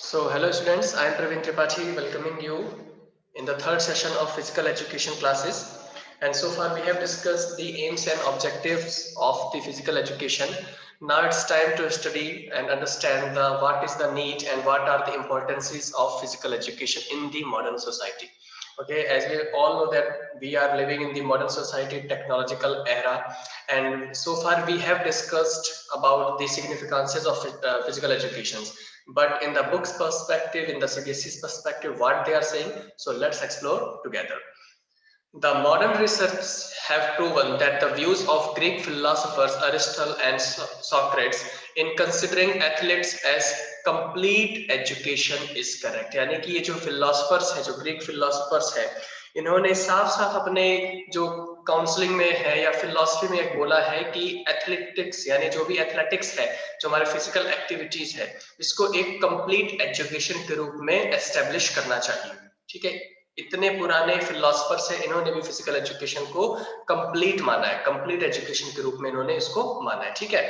So, hello students, I am Praveen Tripathi welcoming you in the third session of physical education classes. And so far we have discussed the aims and objectives of the physical education. Now it's time to study and understand what is the need and what are the importances of physical education in the modern society. Okay, as we all know that we are living in the modern society technological era, and so far we have discussed about the significances of physical education, but in the book's perspective, in the CBSE's perspective, what they are saying. So let's explore together. The modern research have proven that the views of Greek philosophers Aristotle and Socrates in considering athletes as complete education is correct. यानी कि ये जो philosophers है, जो Greek philosophers है, इन्होंने साफ साफ अपने जो काउंसलिंग में है या फिलोसफी में एक बोला है कि एथलेटिक्स यानी जो भी एथलेटिक्स है, जो हमारे फिजिकल एक्टिविटीज है, इसको एक कंप्लीट एजुकेशन के रूप में एस्टेब्लिश करना चाहिए। ठीक है, इतने पुराने फिलोसफर्स हैं, इन्होंने भी फिजिकल एजुकेशन को कंप्लीट माना है, कंप्लीट एजुकेशन के रूप में इन्होंने इसको माना है। ठीक है,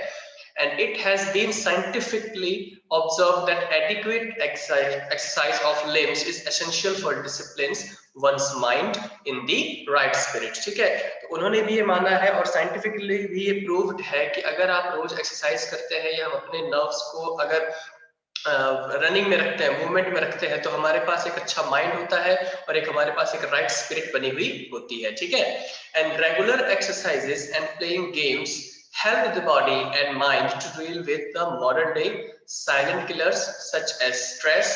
and it has been scientifically observed that adequate exercise of limbs is essential for disciplines one's mind in the right spirit। ठीक है, तो उन्होंने भी ये माना है और साइंटिफिकली भी ये प्रूव्ड है कि अगर आप रोज एक्सरसाइज करते हैं या हम अपने नर्व्स को अगर रनिंग में रखते हैं, मूवमेंट में रखते हैं, तो हमारे पास एक अच्छा माइंड होता है और एक हमारे पास एक राइट स्पिरिट बनी हुई होती है। ठीक है, and regular exercises and playing games help the body and mind to deal with the modern day silent killers such as stress,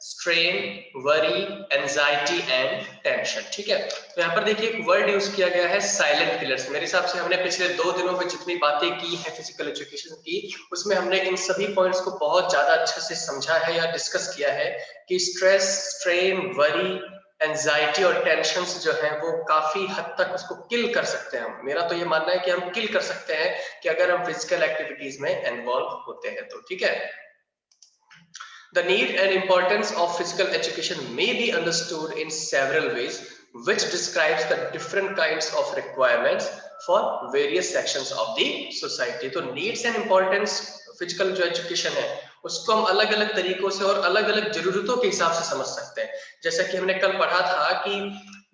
strain, worry, anxiety and tension। ठीक है, तो यहाँ पर देखिए एक वर्ड यूज किया गया है साइलेंट किलर्स। मेरे हिसाब से हमने पिछले 2 दिनों में जितनी बातें की हैं फिजिकल एजुकेशन की, उसमें हमने इन सभी पॉइंट्स को बहुत ज्यादा अच्छे से समझा है या डिस्कस किया है कि स्ट्रेस, स्ट्रेन, वरी, एंजाइटी और टेंशन जो है वो काफी हद तक उसको किल कर सकते हैं। मेरा तो ये मानना है कि हम किल कर सकते हैं कि अगर हम फिजिकल एक्टिविटीज में इन्वॉल्व होते हैं तो। ठीक है, the need and importance of physical education may be understood in several ways, which describes the different kinds of requirements for various sections of the society। तो needs and importance फिजिकल जो education है उसको हम अलग अलग तरीकों से और अलग अलग जरूरतों के हिसाब से समझ सकते हैं। जैसा कि हमने कल पढ़ा था कि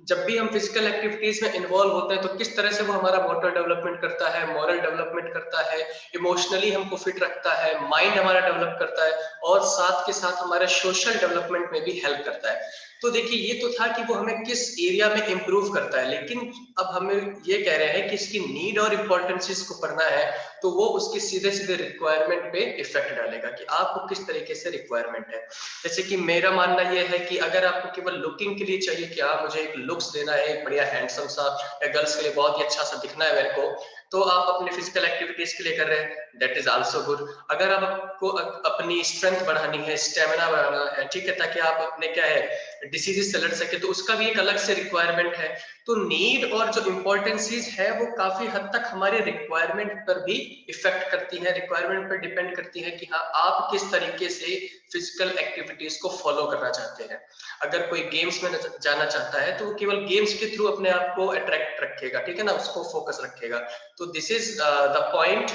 जब भी हम फिजिकल एक्टिविटीज में इन्वॉल्व होते हैं तो किस तरह से वो हमारा मोटर डेवलपमेंट करता है, मॉरल डेवलपमेंट करता है, इमोशनली हमको फिट रखता है, माइंड हमारा डेवलप करता है और साथ के साथ हमारे सोशल डेवलपमेंट में भी हेल्प करता है। तो देखिए ये तो था कि वो हमें किस एरिया में इंप्रूव करता है, लेकिन अब हमें ये कह रहे हैं कि इसकी नीड और इम्पोर्टेंसेस को पढ़ना है तो वो उसके सीधे सीधे रिक्वायरमेंट पे इफेक्ट डालेगा कि आपको किस तरीके से रिक्वायरमेंट है। जैसे कि मेरा मानना यह है कि अगर आपको केवल लुकिंग के लिए चाहिए कि हाँ मुझे एक लुक्स देना है, एक बढ़िया हैंडसम सा, या गर्ल्स के लिए बहुत ही अच्छा सा दिखना है मेरे को, तो आप अपने फिजिकल एक्टिविटीज के लिए कर रहे हैं, दैट इज आल्सो गुड। अगर आपको अपनी स्ट्रेंथ बढ़ानी है, स्टेमिना बढ़ाना है, ठीक है, ताकि आप अपने क्या है डिसीजेस से लड़ सके, तो उसका भी एक अलग से रिक्वायरमेंट है। तो नीड और जो इम्पोर्टेंसीज है वो काफी हद तक हमारे रिक्वायरमेंट पर भी इफेक्ट करती है, रिक्वायरमेंट पर डिपेंड करती है कि हाँ आप किस तरीके से फिजिकल एक्टिविटीज को फॉलो करना चाहते हैं। अगर कोई गेम्स में जाना चाहता है तो वो केवल गेम्स के थ्रू अपने आप को अट्रैक्ट रखेगा, ठीक है ना, उसको फोकस रखेगा। तो this is the point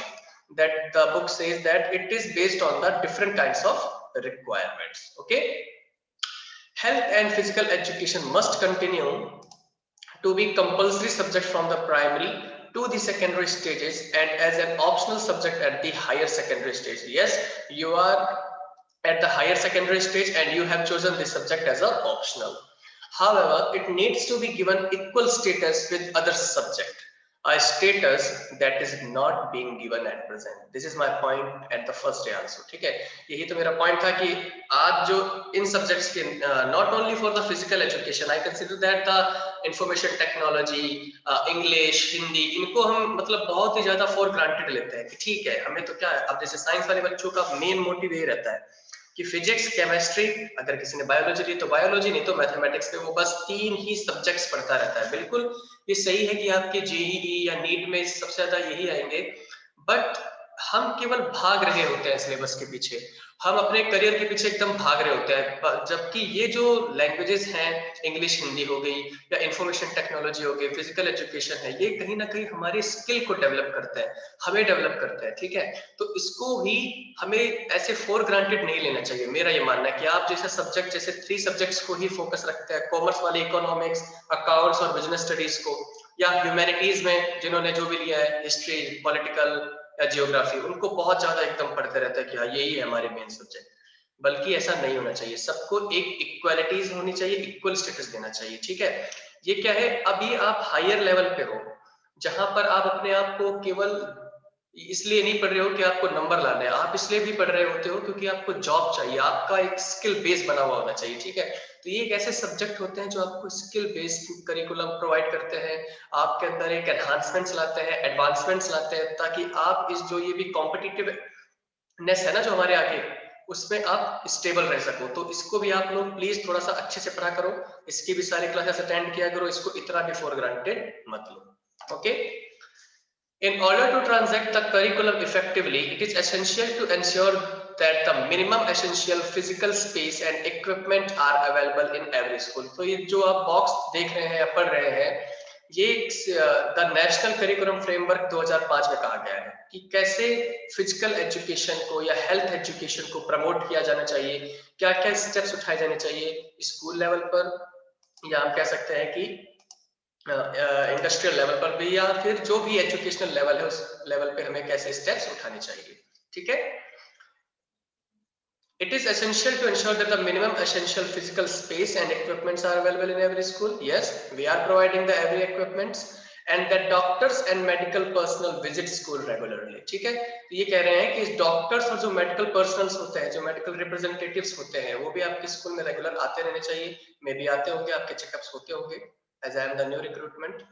that the book says that it is based on the different kinds of requirements। Okay, health and physical education must continue to be compulsory subject from the primary to the secondary stages and as an optional subject at the higher secondary stage। Yes, you are at the higher secondary stage and you have chosen this subject as a optional, however it needs to be given equal status with other subject, a status that is not being given at present। This is my point at the first day also। ठीक है, यही तो मेरा point था कि आज जो इन subjects के not only for the physical education, I consider that the information technology, English, Hindi, इनको हम मतलब बहुत ही ज्यादा फॉर ग्रांटेड लेते हैं कि ठीक है हमें तो क्या है। अब जैसे साइंस वाले बच्चों का मेन मोटिव ये रहता है कि फिजिक्स, केमिस्ट्री, अगर किसी ने बायोलॉजी ली तो बायोलॉजी, नहीं तो मैथमेटिक्स पे वो बस 3 ही सब्जेक्ट्स पढ़ता रहता है। बिल्कुल ये सही है कि आपके जेईई या नीट में सबसे ज्यादा यही आएंगे, बट हम केवल भाग रहे होते हैं सिलेबस के पीछे। हम अपने करियर के पीछे एकदम भाग रहे होते हैं, जबकि ये जो लैंग्वेजेस हैं, इंग्लिश हिंदी हो गई या इंफॉर्मेशन टेक्नोलॉजी हो गई, फिजिकल एजुकेशन है, ये कहीं ना कहीं हमारी स्किल को डेवलप करता है, हमें डेवलप करता है, ठीक है। तो इसको ही हमें ऐसे फॉर ग्रांटेड नहीं लेना चाहिए। मेरा ये मानना है कि आप जैसे सब्जेक्ट, जैसे 3 सब्जेक्ट्स को ही फोकस रखते हैं, कॉमर्स वाले इकोनॉमिक्स, अकाउंट्स और बिजनेस स्टडीज को, या ह्यूमैनिटीज में जिन्होंने जो भी लिया है, हिस्ट्री, पॉलिटिकल या जियोग्राफी, उनको बहुत ज्यादा एकदम पढ़ते रहता है कि हाँ यही है हमारे मेन सब्जेक्ट। बल्कि ऐसा नहीं होना चाहिए, सबको एक इक्वालिटीज होनी चाहिए, इक्वल स्टेटस देना चाहिए, ठीक है। ये क्या है, अभी आप हायर लेवल पे हो, जहां पर आप अपने आप को केवल इसलिए नहीं पढ़ रहे हो कि आपको नंबर लाना है, आप इसलिए भी पढ़ रहे होते हो क्योंकि आपको जॉब चाहिए, आपका एक स्किल बेस बना हुआ होना चाहिए, ठीक है। तो ये एक ऐसे सब्जेक्ट होते हैं जो आपको स्किल बेस्ड करिकुलम प्रोवाइड करते हैं, आपके अंदर एक एनहांसमेंट्स लाते हैं, एडवांसमेंट्स लाते हैं, ताकि आप इस जो ये भी कॉम्पिटिटिवनेस है ना जो हमारे आगे, उसमें आप स्टेबल रह सको। तो इसको भी आप लोग प्लीज थोड़ा सा अच्छे से पढ़ा करो, इसकी भी सारी क्लासेस अटेंड किया करो, इसको इतना भी फॉर ग्रांटेड मत लो, okay. In order to transact the curriculum effectively, it is essential to ensure that the minimum essential physical space and equipment are available in every school. तो ये जो आप बॉक्स देख रहे हैं या पढ़ रहे हैं, ये द नेशनल करिकुलम फ्रेमवर्क 2005 में कहा गया है कि कैसे फिजिकल एजुकेशन को या हेल्थ एजुकेशन को प्रमोट किया जाना चाहिए, क्या क्या स्टेप्स उठाए जाने चाहिए स्कूल लेवल पर, या हम कह सकते हैं कि इंडस्ट्रियल लेवल पर भी, या फिर जो भी एजुकेशनल लेवल है उस लेवल पे हमें कैसे स्टेप्स उठाने चाहिए, ठीक है। It is essential to ensure that the minimum essential physical space and equipments are available in every school. Yes, we are providing the every equipments, and that doctors and medical personnel visit school regularly. ठीक है, तो ये कह रहे हैं कि doctors और जो मेडिकल पर्सनल्स होते हैं, जो मेडिकल रिप्रेजेंटेटिव्स होते हैं, वो भी आपके स्कूल में रेगुलर आते रहने चाहिए, मे भी आते होंगे, आपके चेकअप्स होते होंगे, as I am the new recruitment.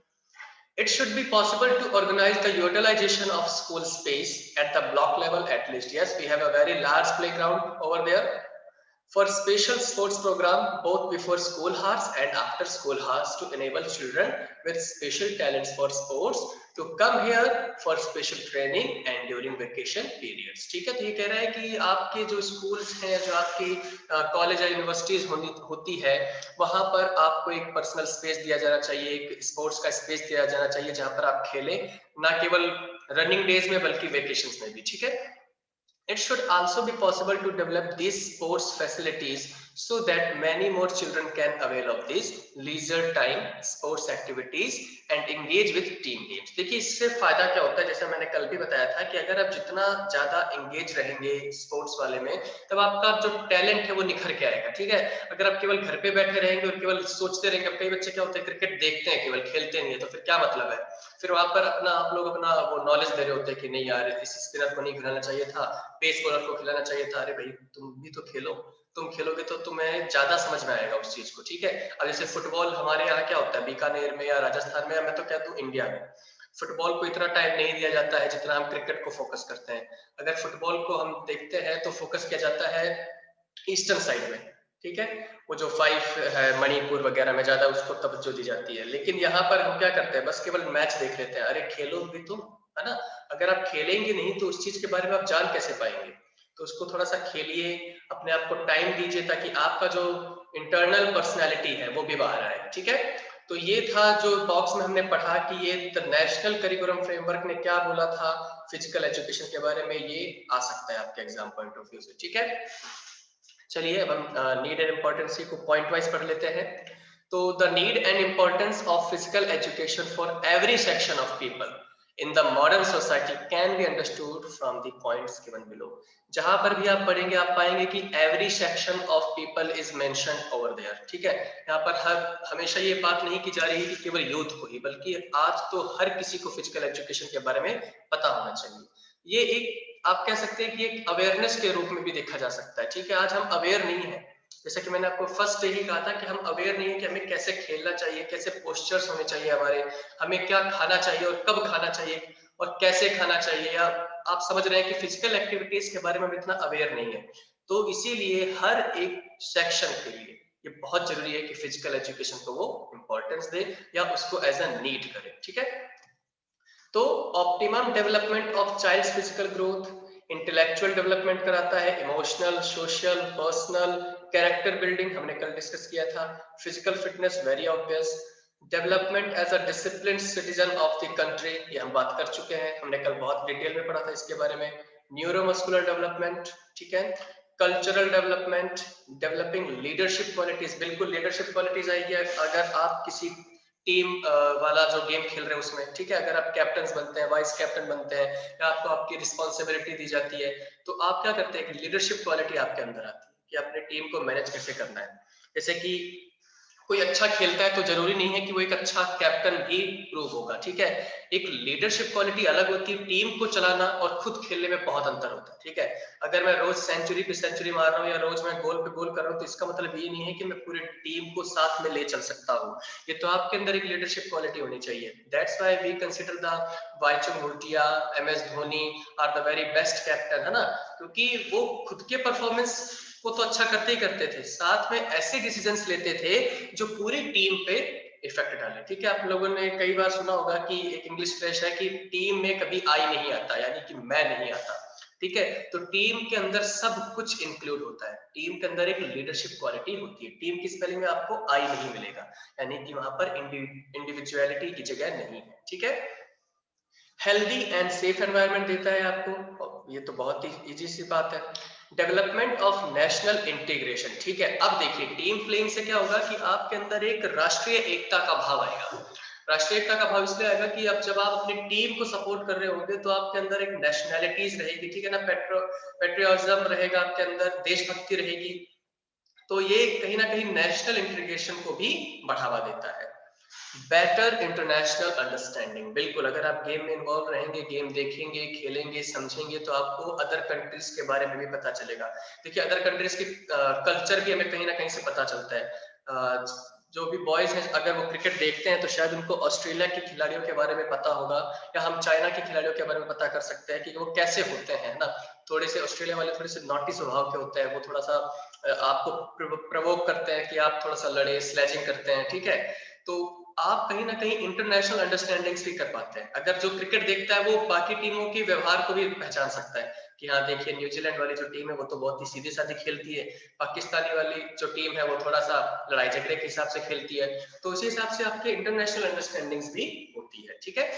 It should be possible to organize the utilization of school space at the block level at least. Yes, we have a very large playground over there for special sports program both before school hours and after school hours to enable children with special talents for sports to come here for special training and during vacation periods. ठीक है, तो ये कह रहा है कि आपके जो स्कूल्स हैं, जो आपकी कॉलेज या यूनिवर्सिटीज होती है, वहां पर आपको एक पर्सनल स्पेस दिया जाना चाहिए, एक स्पोर्ट्स का स्पेस दिया जाना चाहिए जहां पर आप खेलें, ना केवल रनिंग डेज में बल्कि वेकेशंस में भी, ठीक है। It should also be possible to develop these sports facilities so that many more children can avail of these leisure time sports activities and engage with team games. देखिए इससे फायदा क्या होता है, जैसे मैंने कल भी बताया था कि अगर आप जितना ज्यादा एंगेज रहेंगे स्पोर्ट्स वाले में, तब आपका जो टैलेंट है वो निखर के आएगा, ठीक है। अगर आप केवल घर पे बैठे रहेंगे और केवल सोचते रहेंगे, अब कई बच्चे क्या होते हैं क्रिकेट देखते हैं केवल, खेलते नहीं है, तो फिर क्या मतलब है। फिर वहां पर अपना आप लोग अपना वो नॉलेज दे रहे होते हैं कि नहीं यार, इस स्पिनर को नहीं खिलाना चाहिए था, पेस बॉलर को खिलाना चाहिए था। अरे भाई तुम भी तो खेलो, तुम खेलोगे तो तुम्हें ज्यादा समझ में आएगा उस चीज को, ठीक है। अब जैसे फुटबॉल हमारे यहाँ क्या होता है, बीकानेर में या राजस्थान में, मैं तो कहता हूँ इंडिया में फुटबॉल को इतना टाइम नहीं दिया जाता है जितना हम क्रिकेट को फोकस करते हैं। अगर फुटबॉल को हम देखते हैं तो फोकस किया जाता है ईस्टर्न साइड में, ठीक है। वो जो 5 है मणिपुर वगैरह में ज्यादा उसको तवज्जो दी जाती है, लेकिन यहाँ पर हम क्या करते हैं, बस केवल मैच देख लेते हैं। अरे खेलो भी तुम, है ना। अगर आप खेलेंगे नहीं तो उस चीज के बारे में आप जान कैसे पाएंगे। तो उसको थोड़ा सा खेलिए, अपने आप को टाइम दीजिए, ताकि आपका जो इंटरनल पर्सनैलिटी है वो भी बाहर आए, ठीक है। तो ये था जो बॉक्स में हमने पढ़ा कि ये द नेशनल करिकुलम फ्रेमवर्क ने क्या बोला था फिजिकल एजुकेशन के बारे में, ये आ सकता है आपके एग्जाम पॉइंट ऑफ व्यू से, ठीक है। चलिए अब हम नीड एंड इम्पोर्टेंस को पॉइंट वाइज पढ़ लेते हैं। तो the need and importance of physical education for every section of people in the modern society can be understood from the points given below. जहां पर भी आप पढ़ेंगे आप पाएंगे कि every section of people is mentioned over there, ठीक है। यहाँ पर हर हमेशा ये बात नहीं की जा रही है कि केवल यूथ को ही, बल्कि आज तो हर किसी को फिजिकल एजुकेशन के बारे में पता होना चाहिए। ये एक आप कह सकते हैं कि एक अवेयरनेस के रूप में भी देखा जा सकता है, ठीक है। आज हम अवेयर नहीं है, जैसा कि मैंने आपको फर्स्ट यही कहा था कि हम अवेयर नहीं है कि हमें कैसे खेलना चाहिए, कैसे पोस्चर्स होने चाहिए हमारे, हमें क्या खाना चाहिए और कब खाना चाहिए और कैसे खाना चाहिए, या आप समझ रहे हैं कि फिजिकल एक्टिविटीज के बारे में हम इतना अवेयर नहीं है। तो इसीलिए हर एक सेक्शन के लिए ये बहुत जरूरी है कि फिजिकल एजुकेशन को वो इंपॉर्टेंस दे या उसको एज अ नीड करे, ठीक है। तो optimum development of child's physical growth intellectual development कराता है, emotional, social, personal, character building हमने कल डिस्कस किया था, physical fitness very obvious, development as a discipline citizen of the country ये हम बात कर चुके हैं, हमने कल बहुत डिटेल में पढ़ा था इसके बारे में, न्यूरोमस्कुलर डेवलपमेंट, ठीक है, cultural development, developing leadership qualities, बिल्कुल लीडरशिप क्वालिटीज आएगी अगर आप किसी टीम वाला जो गेम खेल रहे हैं उसमें, ठीक है, अगर आप कैप्टन बनते हैं, वाइस कैप्टन बनते हैं या आपको आपकी रिस्पॉन्सिबिलिटी दी जाती है तो आप क्या करते हैं, लीडरशिप क्वालिटी आपके अंदर आती है कि अपने टीम को मैनेज कैसे करना है। जैसे कि कोई अच्छा खेलता है तो जरूरी नहीं है कि वो एक अच्छा कैप्टन भी प्रूव होगा, ठीक है, एक लीडरशिप क्वालिटी अलग होती है, टीम को चलाना और खुद खेलने में बहुत अंतर होता है, ठीक है, अगर मैं रोज सेंचुरी पे सेंचुरी मार रहा हूँ या रोज मैं गोल पे गोल कर रहा हूँ तो इसका मतलब ये नहीं है कि मैं पूरी टीम को साथ में ले चल सकता हूँ, ये तो आपके अंदर एक लीडरशिप क्वालिटी होनी चाहिए। That's why we consider the Baichung Bhutia, MS Dhoni are the very best captain, है ना, क्योंकि वो खुद के परफॉर्मेंस वो तो अच्छा करते ही करते थे, साथ में ऐसे डिसीजंस लेते थे जो पूरी टीम पे इफेक्ट डाले, ठीक है, आप लोगों ने कई बार सुना होगा कि एक इंग्लिश फ्रेज है कि टीम में कभी आई नहीं आता, यानी कि मैं नहीं आता, ठीक है, तो टीम के अंदर सब कुछ इंक्लूड होता है, टीम के अंदर एक लीडरशिप क्वालिटी होती है, टीम की स्पेलिंग में आपको आई नहीं मिलेगा, यानी कि वहां पर इंडिविजुअलिटी की जगह नहीं है, ठीक है, हेल्दी एंड सेफ एनवायरनमेंट देता है आपको, ये तो बहुत ही इजी सी बात है, डेवलपमेंट ऑफ नेशनल इंटीग्रेशन, ठीक है, अब देखिए टीम प्लेइंग से क्या होगा कि आपके अंदर एक राष्ट्रीय एकता का भाव आएगा, राष्ट्रीय एकता का भाव इसलिए आएगा कि अब जब आप अपनी टीम को सपोर्ट कर रहे होंगे तो आपके अंदर एक नेशनैलिटीज रहेगी, ठीक है ना, पेट्रियोटिज्म रहेगा आपके अंदर, देशभक्ति रहेगी, तो ये कहीं ना कहीं नेशनल इंटीग्रेशन को भी बढ़ावा देता है। बेटर इंटरनेशनल अंडरस्टैंडिंग, बिल्कुल अगर आप गेम में इन्वॉल्व रहेंगे, गेम देखेंगे, खेलेंगे, समझेंगे तो आपको अदर कंट्रीज के बारे में भी पता चलेगा। देखिए अदर कंट्रीज की कल्चर भी हमें कहीं ना कहीं से पता चलता है। जो भी बॉयज हैं अगर वो क्रिकेट देखते हैं तो शायद उनको ऑस्ट्रेलिया के खिलाड़ियों के बारे में पता होगा, या हम चाइना के खिलाड़ियों के बारे में पता कर सकते हैं कि वो कैसे होते हैं ना, थोड़े से ऑस्ट्रेलिया वाले थोड़े से नॉटी स्वभाव के होते हैं, वो थोड़ा सा आपको प्रवोक करते हैं कि आप थोड़ा सा लड़े, स्लेजिंग करते हैं, ठीक है, तो आप कहीं ना कहीं इंटरनेशनल अंडरस्टैंडिंग्स भी कर पाते हैं, अगर जो क्रिकेट देखता है वो बाकी टीमों के व्यवहार को भी पहचान सकता है कि हाँ देखिए न्यूजीलैंड वाली जो टीम है वो तो बहुत ही सीधी सादी खेलती है, पाकिस्तानी वाली जो टीम है वो थोड़ा सा लड़ाई झगड़े के हिसाब से खेलती है, तो उसी हिसाब से आपके इंटरनेशनल अंडरस्टैंडिंग्स भी होती है, ठीक है।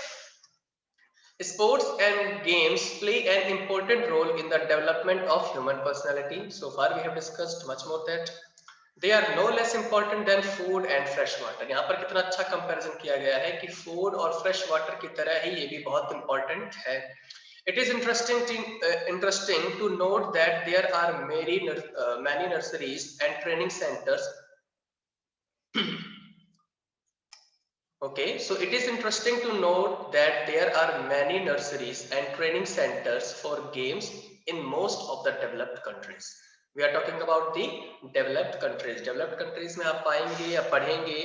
Sports and games play an important role in the development of human personality. So far we have discussed much more that they are no less important than food and fresh water. यहाँ पर कितना अच्छा comparison किया गया है कि food और fresh water की तरह ही ये भी बहुत इंपॉर्टेंट है। It is interesting to note that there are many nurseries and training centers. Okay, so it is interesting to note that there are many nurseries and training centers for games in most of the developed countries. We are talking about the developed countries. Developed countries में आप पाएंगे या पढ़ेंगे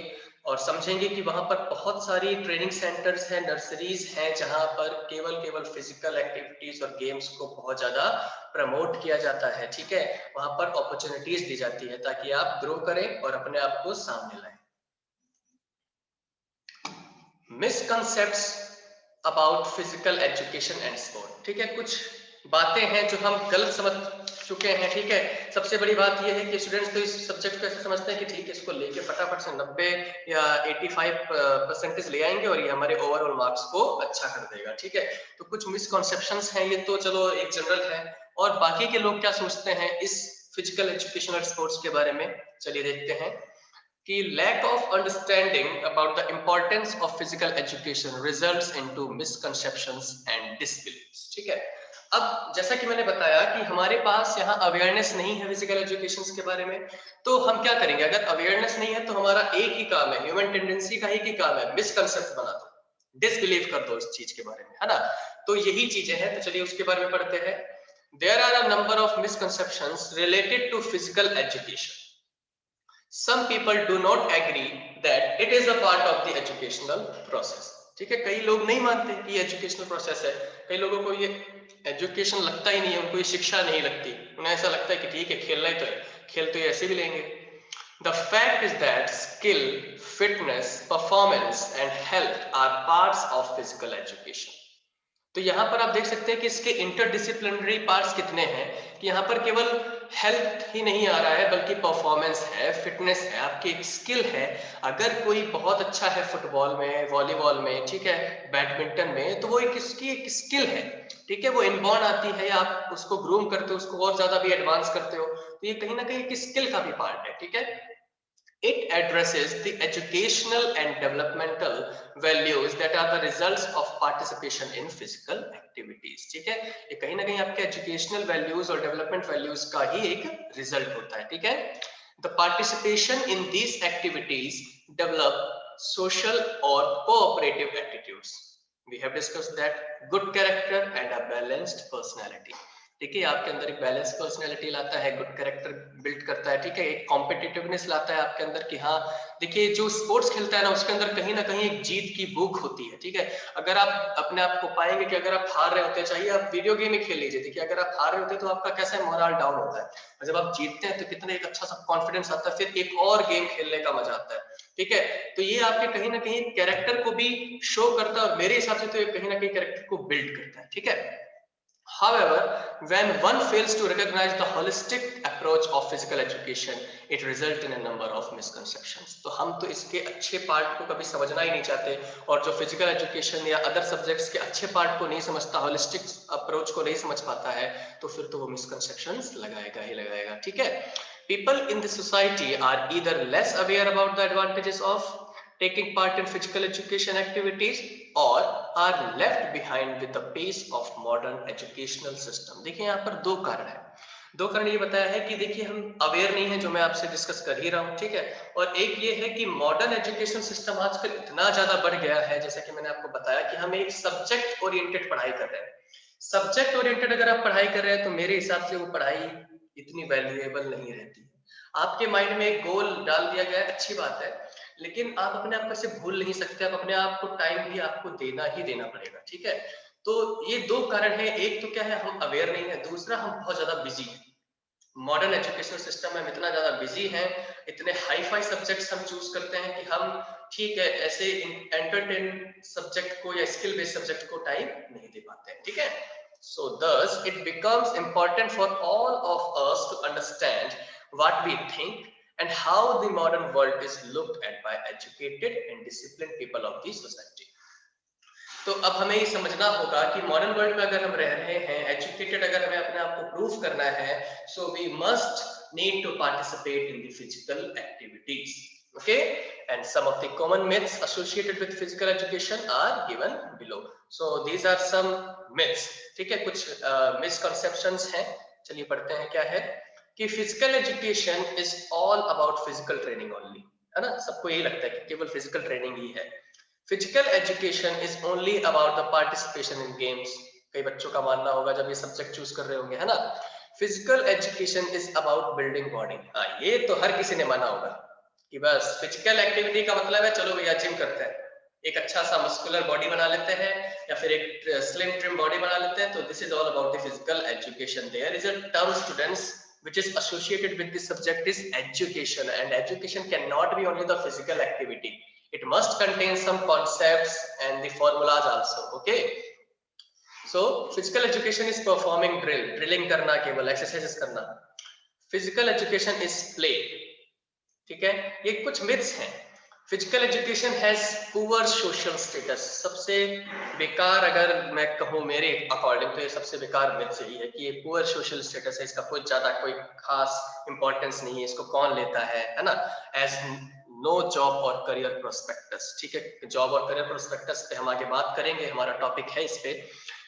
और समझेंगे कि वहां पर बहुत सारी ट्रेनिंग सेंटर्स हैं, नर्सरीज हैं, जहां पर केवल फिजिकल एक्टिविटीज और गेम्स को बहुत ज्यादा प्रमोट किया जाता है, ठीक है, वहां पर अपॉर्चुनिटीज दी जाती है ताकि आप ग्रो करें और अपने आप को सामने लाएं। Misconcepts about physical education and sport, ठीक है, कुछ बातें हैं जो हम गलत समझ चुके हैं, ठीक है, सबसे बड़ी बात यह है कि स्टूडेंट्स तो इस सब्जेक्ट को ऐसे समझते हैं कि ठीक है इसको लेके फटाफट से 90 या 85% ले आएंगे और ये हमारे ओवरऑल मार्क्स को अच्छा कर देगा, ठीक है, तो कुछ मिसकॉन्सेप्शंस हैं, ये तो चलो एक जनरल है, और बाकी के लोग क्या सोचते हैं इस फिजिकल एजुकेशन और स्पोर्ट्स के बारे में, चलिए देखते हैं कि lack of understanding about the importance of physical education results into misconceptions and disbeliefs, ठीक है। अब जैसा कि मैंने बताया कि हमारे पास यहाँ अवेयरनेस नहीं है फिजिकल एजुकेशन के बारे में, तो हम क्या करेंगे, अगर अवेयरनेस नहीं है तो हमारा एक ही काम है, ह्यूमन टेंडेंसी का एक ही काम है, मिसकंसेप्ट बना दो, डिसबिलीव कर दो इस चीज के बारे में, है ना, तो यही चीजें हैं, तो चलिए उसके बारे में पढ़ते हैं। There are a number of misconceptions related to physical education. Some people do not agree that it is a part of the educational process, ठीक है, कई लोग नहीं मानते कि ये एजुकेशनल प्रोसेस है, कई लोगों को ये एजुकेशन लगता ही नहीं है, उनको ये शिक्षा नहीं लगती, उन्हें ऐसा लगता है कि ठीक है खेलना ही तो है, खेल तो ये ऐसे भी लेंगे। The fact is that skill, fitness, performance and health are parts of physical education. तो यहाँ पर आप देख सकते हैं कि इसके इंटरडिसिप्लिनरी पार्ट्स कितने हैं, कि यहाँ पर केवल हेल्थ ही नहीं आ रहा है बल्कि परफॉर्मेंस है, फिटनेस है, आपकी एक स्किल है। अगर कोई बहुत अच्छा है फुटबॉल में, वॉलीबॉल में, ठीक है, बैडमिंटन में, तो वो एक इसकी एक स्किल है, ठीक है, वो इनबॉर्न आती है या आप उसको ग्रूम करते हो, उसको और ज्यादा भी एडवांस करते हो, तो ये कहीं ना कहीं एक स्किल का भी पार्ट है, ठीक है। It addresses the educational and developmental values that are the results of participation in physical activities. ठीक है, ये कहीं ना कहीं आपके educational values और development values का ही एक result होता है, ठीक है। The participation in these activities develop social or cooperative attitudes. We have discussed that good character and a balanced personality. ठीक है, आपके अंदर एक बैलेंस पर्सनैलिटी लाता है, गुड कैरेक्टर बिल्ड करता है, ठीक है, एक कॉम्पिटिटिवनेस लाता है आपके अंदर कि हाँ देखिए जो स्पोर्ट्स खेलता है ना उसके अंदर कहीं ना कहीं एक जीत की भूख होती है, ठीक है। अगर आप अपने आप को पाएंगे कि अगर आप हार रहे होते, चाहिए आप वीडियो गेम ही खेल लीजिए, देखिए अगर आप हार रहे होते तो आपका कैसा मोरल डाउन होता है, और जब आप जीतते हैं तो कितना एक अच्छा सा कॉन्फिडेंस आता है, फिर एक और गेम खेलने का मजा आता है, ठीक है। तो ये आपके कहीं ना कहीं कैरेक्टर को भी शो करता है और मेरे हिसाब से तो ये कहीं ना कहीं कैरेक्टर को बिल्ड करता है, ठीक है। However, when one fails to recognize the holistic approach of physical education, it results in a number of misconceptions. तो हम तो इसके अच्छे पार्ट को कभी समझना ही नहीं चाहते, और जो फिजिकल एजुकेशन या अदर सब्जेक्ट्स के अच्छे पार्ट को नहीं समझता, होलिस्टिक अप्रोच को नहीं समझ पाता है, तो फिर तो वो मिसकंसेप्शंस लगाएगा ही लगाएगा, ठीक है। People in the society are either less aware about the advantages of taking part in physical education activities or are left behind with the pace of modern educational system. देखिए यहाँ पर दो कारण है, दो कारण ये बताया है कि देखिए हम अवेयर नहीं है, जो मैं आपसे डिस्कस कर ही रहा हूँ, ठीक है। और एक ये है कि मॉडर्न एजुकेशन सिस्टम आजकल इतना ज्यादा बढ़ गया है, जैसा कि मैंने आपको बताया कि हम एक सब्जेक्ट ओरिएंटेड पढ़ाई कर रहे हैं। सब्जेक्ट ओरिएंटेड अगर आप पढ़ाई कर रहे हैं तो मेरे हिसाब से वो पढ़ाई इतनी वैल्यूएबल नहीं रहती। आपके माइंड में एक गोल डाल दिया गया है, अच्छी बात है, लेकिन आप अपने आप को से भूल नहीं सकते, आप अपने आप को टाइम भी आपको देना ही देना पड़ेगा, ठीक है। तो ये दो कारण है, एक तो क्या है हम अवेयर नहीं है, दूसरा हम बहुत ज्यादा बिजी हैं। मॉडर्न एजुकेशन सिस्टम में हम इतना ज्यादा बिजी हैं, इतने हाई फाई सब्जेक्ट्स हम चूज करते हैं कि हम ठीक है ऐसे एंटरटेन सब्जेक्ट को या स्किल बेस्ड सब्जेक्ट को टाइम नहीं दे पाते हैं, ठीक है। So thus it becomes important for all of us to understand what we think and how the modern world is looked at by educated and disciplined people of the society. तो अब हमें ये समझना होगा कि मॉडर्न वर्ल्ड में अगर हम रह रहे हैं, एजुकेटेड अगर हमें अपने आप को प्रूव करना है, so we must need to participate in the physical activities. Okay, and some of the common myths associated with physical education are given below. So these are some myths, ठीक है, कुछ misconceptions हैं। चलिए पढ़ते हैं क्या है, कि physical education is all about physical training only, है ना, सबको यही लगता है कि केवल physical training ही है। Physical education is only about the participation in games, कई बच्चों का मानना होगा जब ये सब्जेक्ट चूज कर रहे होंगे, है ना। Physical education is about building body, हाँ ये तो हर किसी ने माना होगा कि बस फिजिकल एक्टिविटी का मतलब है चलो भैया जिम करते हैं, एक अच्छा सा मस्कुलर बॉडी बना लेते हैं या फिर एक स्लिम ट्रिम बॉडी बना लेते हैं, तो this is all about the physical education. There is a term students which is associated with this subject is education, and education cannot be only the physical activity, it must contain some concepts and the formulas also, okay. So physical education is performing drilling करना, केवल exercises करना। physical education is play, ठीक है। ये कुछ myths हैं। Physical education has poor social status, सबसे बेकार अगर मैं कहूँ मेरे अकॉर्डिंग तो ये सबसे बेकार मिथ यही है कि ये पुअर सोशल स्टेटस है, इसका कुछ ज्यादा कोई खास इंपॉर्टेंस नहीं है, इसको कौन लेता है ना। एज नो जॉब और करियर प्रोस्पेक्टस, ठीक है, जॉब और करियर प्रोस्पेक्टस पे हम आगे बात करेंगे, हमारा टॉपिक है इस पे।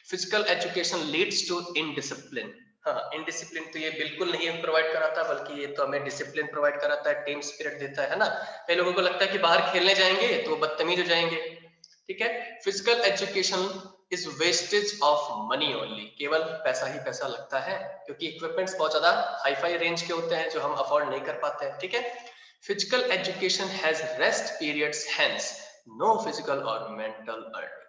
Physical education leads to indiscipline, हाँ इनडिसिप्लिन तो ये बिल्कुल नहीं प्रोवाइड कराता, बल्कि ये तो हमें डिसिप्लिन प्रोवाइड कराता है, टीम स्पिरिट देता है ना। कई लोगों को लगता है कि बाहर खेलने जाएंगे तो बदतमीज हो जाएंगे, ठीक है। Physical education is wastage of money only, केवल पैसा ही पैसा लगता है, क्योंकि इक्विपमेंट्स बहुत ज्यादा हाई फाई रेंज के होते हैं जो हम अफोर्ड नहीं कर पाते हैं, ठीक है। Physical education has rest periods, hence no physical और मेंटल अर्निंग,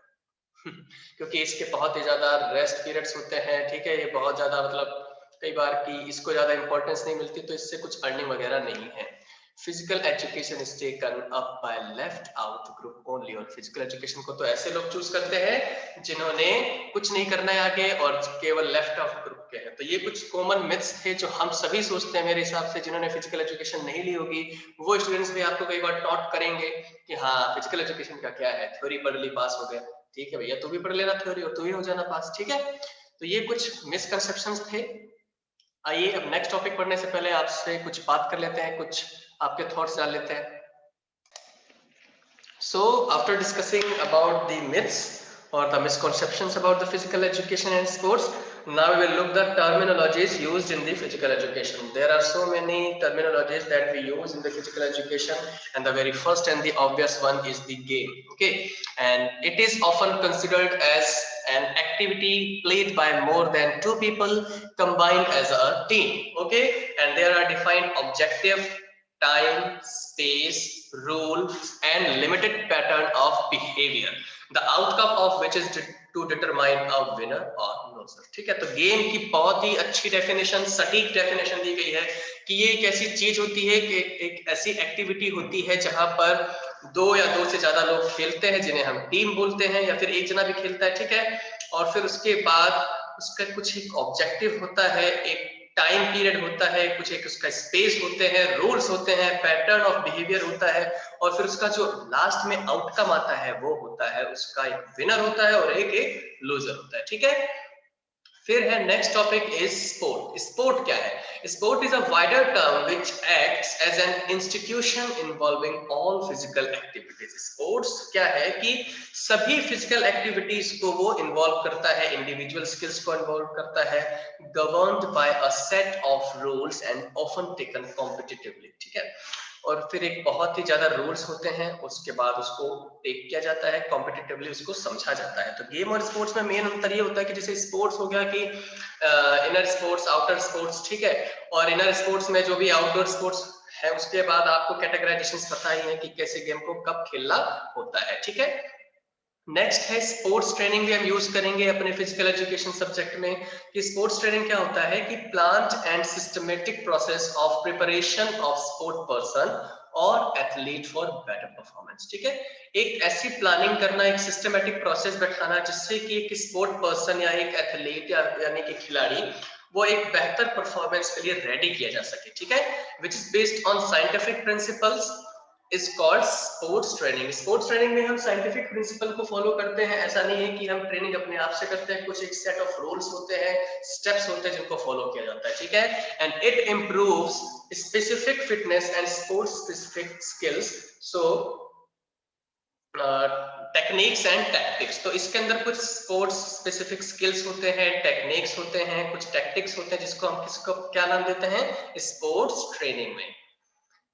क्योंकि इसके बहुत ही ज्यादा रेस्ट पीरियड्स होते हैं, ठीक है, ये बहुत ज्यादा मतलब कई बार कि इसको ज्यादा इंपॉर्टेंस नहीं मिलती, तो इससे कुछ अर्निंग वगैरह नहीं है। Physical education is taken up by left out group only. और फिजिकल एजुकेशन को तो ऐसे लोग चूज करते हैं जिन्होंने कुछ नहीं करना है आगे और केवल लेफ्ट आउट ग्रुप के हैं। तो ये कुछ कॉमन मिथ्स थे जो हम सभी सोचते हैं मेरे हिसाब से, जिन्होंने फिजिकल एजुकेशन नहीं ली होगी वो स्टूडेंट्स भी आपको कई बार टॉट करेंगे कि हाँ फिजिकल एजुकेशन का क्या है, थ्योरी पढ़ ली पास हो गया। ठीक है भैया, तू भी पढ़ लेना थ्योरी और तू भी हो जाना पास। ठीक है, तो ये कुछ मिसकंसेप्शंस थे। आइए अब नेक्स्ट टॉपिक पढ़ने से पहले आपसे कुछ बात कर लेते हैं, कुछ आपके थॉट्स जान लेते हैं। So after discussing about the myths or the misconceptions about the physical education and sports, now we will look the terminologies used in the physical education. There are so many terminologies that we use in the physical education, and the very first and the obvious one is the game. Okay, and it is often considered as an activity played by more than two people combined as a team. Okay, and there are defined objective, time, space, rules, and limited pattern of behavior, the outcome of which is to determine a winner or loser. ठीक है, तो game की बहुत ही अच्छी definition, सटीक definition दी गई है कि ये एक ऐसी चीज होती है कि एक ऐसी एक्टिविटी होती है जहां पर दो या दो से ज्यादा लोग खेलते हैं जिन्हें हम टीम बोलते हैं, या फिर एक जना भी खेलता है। ठीक है, और फिर उसके बाद उसका कुछ एक ऑब्जेक्टिव होता है, एक टाइम पीरियड होता है, कुछ एक उसका स्पेस होते हैं, रूल्स होते हैं, पैटर्न ऑफ बिहेवियर होता है, और फिर उसका जो लास्ट में आउटकम आता है वो होता है उसका एक विनर होता है और एक लूजर होता है। ठीक है, फिर है next topic is sport. Sport क्या है? Sport is a wider term which acts as an institution involving all physical activities. Sports क्या है कि सभी फिजिकल एक्टिविटीज को वो इन्वॉल्व करता है, इंडिविजुअल स्किल्स को इन्वॉल्व करता है, governed bye a set of rules and often taken competitively. ठीक है, और फिर एक बहुत ही ज्यादा रूल्स होते हैं, उसके बाद उसको टेक किया जाता है, कॉम्पिटिटिवली उसको समझा जाता है। तो गेम और स्पोर्ट्स में मेन अंतर ये होता है कि जैसे स्पोर्ट्स हो गया कि इनर स्पोर्ट्स, आउटर स्पोर्ट्स। ठीक है, और इनर स्पोर्ट्स में जो भी आउटडोर स्पोर्ट्स है उसके बाद आपको कैटेगराइजेशंस पता ही है कि कैसे गेम को कब खेलना होता है। ठीक है, नेक्स्ट है स्पोर्ट्स ट्रेनिंग। भी हम यूज करेंगे अपने फिजिकल एजुकेशन सब्जेक्ट में कि स्पोर्ट्स ट्रेनिंग क्या होता है कि planned and systematic process of preparation of sport person और एथलीट फॉर बेटर परफॉर्मेंस। ठीक है, एक ऐसी प्लानिंग करना, एक सिस्टमेटिक प्रोसेस बैठाना जिससे कि एक स्पोर्ट पर्सन या एक एथलीट यानी कि खिलाड़ी वो एक बेहतर परफॉर्मेंस के लिए रेडी किया जा सके। ठीक है, which is based on scientific principles is called sports training। Sports training में हम साइंटिफिक प्रिंसिपल को फॉलो करते हैं। ऐसा नहीं है कि हम ट्रेनिंग अपने आप से करते हैं, कुछ एक सेट ऑफ रूल्स होते हैं, स्टेप्स होते हैं जिनको फॉलो किया जाता है। ठीक है, and it improves specific fitness and sports specific skills, so techniques and tactics. तो इसके अंदर कुछ स्पोर्ट्स स्पेसिफिक स्किल्स होते हैं, टेक्निक्स होते हैं, कुछ टैक्टिक्स होते हैं, जिसको हम किसको क्या नाम देते हैं स्पोर्ट्स ट्रेनिंग में।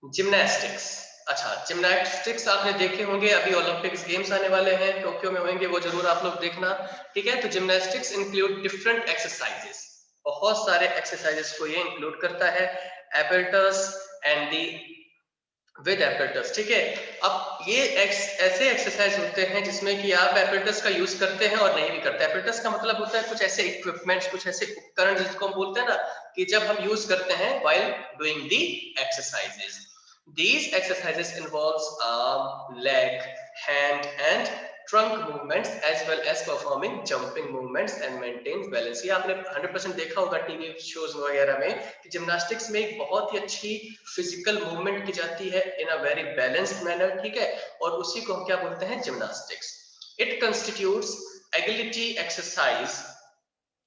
जिम्नास्टिक्स। अच्छा, जिम्नास्टिक्स आपने देखे होंगे, अभी ओलंपिक्स गेम्स आने वाले हैं, टोक्यो में होंगे, वो जरूर आप लोग देखना। ठीक है, तो जिम्नास्टिक्स इंक्लूड डिफरेंट एक्सरसाइजेस, बहुत सारे एक्सरसाइजेस को ये इंक्लूड करता है, apparatus and the with apparatus. ठीक है, अब ये ऐसे एक्सरसाइज होते हैं जिसमें कि आप एपेरेटस का यूज करते हैं और नहीं भी करते। एपेरेटस का मतलब होता है कुछ ऐसे इक्विपमेंट्स, कुछ ऐसे उपकरण जिसको हम बोलते हैं ना कि जब हम यूज करते हैं while doing the exercises. These exercises involves arm, leg, hand and trunk movements as well as performing jumping movements and maintain balance। ये आपने 100% देखा होगा टीवी शोज वगैरह में कि जिम्नास्टिक्स में एक बहुत ही अच्छी फिजिकल मूवमेंट की जाती है in a very balanced manner. ठीक है, और उसी को हम क्या बोलते हैं gymnastics. It constitutes agility exercise.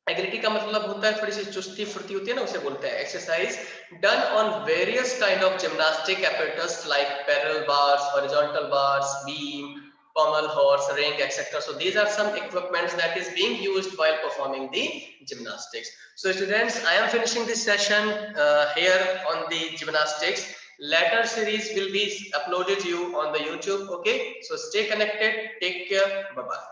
Agility का मतलब होता है थोड़ी सी चुस्ती फुर्ती होती है ना, उसे बोलते हैं exercise done on various kind of gymnastic apparatus like parallel bars, horizontal bars, beam, pommel horse, ring, etc. So these are some equipments that is being used while performing the gymnastics. So students, I am finishing this session here on the gymnastics. Later series will be uploaded you on the YouTube. Okay, so stay connected, take care, bye bye.